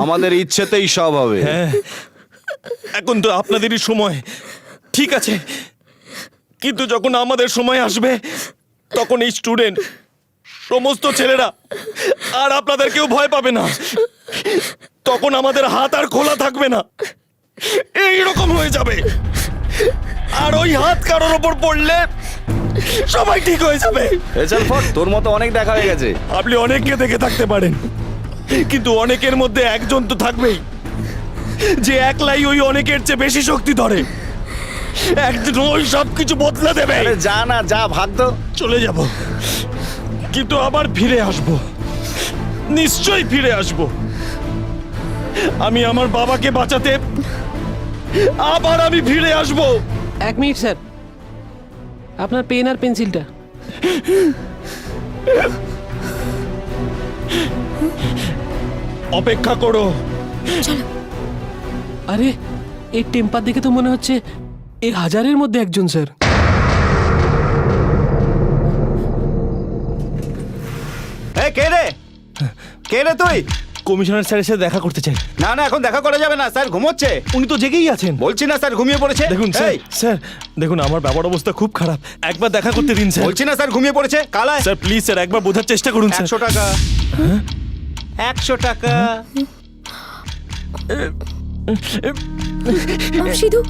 আমাদের ইচ্ছেতেই সব হবে। হ্যাঁ, এখন তো আপনাদেরই সময়, ঠিক আছে, কিন্তু যখন আমাদের সময় আসবে তখন এই স্টুডেন্ট সমস্ত ছেলেরা আর আপনাদের কেউ ভয় পাবে না, তখন আমাদের হাত আর খোলা থাকবে না, এইরকম হয়ে যাবে। আর ওই হাত কারোর ওপর পড়লে সবাই ঠিক হয়ে যাবে। চল ফট, তোর মতো অনেক দেখা হয়ে গেছে। আপনি অনেককে দেখে থাকতে পারেন, কিন্তু অনেকের মধ্যে একজন তো থাকবেই যে একলাই ওই অনেকের চেয়ে বেশি শক্তি ধরে। একদিন ওই সব কিছু বদলে দেবে। আরে যা না, যা, ভাগ তো। চলে যাব, কিন্তু আবার ফিরে আসব, নিশ্চয়ই ফিরে আসব। আমি আমার বাবাকে বাঁচাতে আবার আমি ফিরে আসব। 1 মিনিট স্যার, আপনার পেন আর পেন্সিলটা। অপেক্ষা করো। আরে এই টেম্পার দেখে তো মনে হচ্ছে এই 1000-এর মধ্যে একজন স্যার। এই কে রে? কে রে তুই? কমিশনার স্যারের সাথে দেখা করতে চাই। না না, এখন দেখা করা যাবে না, স্যার ঘুমোচ্ছে। উনি তো জেগেই আছেন। বলছি না স্যার ঘুমিয়ে পড়েছে। দেখুন স্যার, এই, স্যার দেখুন, আমার বাবার অবস্থা খুব খারাপ, একবার দেখা করতে দিন স্যার। বলছি না স্যার ঘুমিয়ে পড়েছে। কালায় স্যার প্লিজ স্যার, একবার বোঝার চেষ্টা করুন স্যার। 100 টাকা। 100 টাকা। সিধু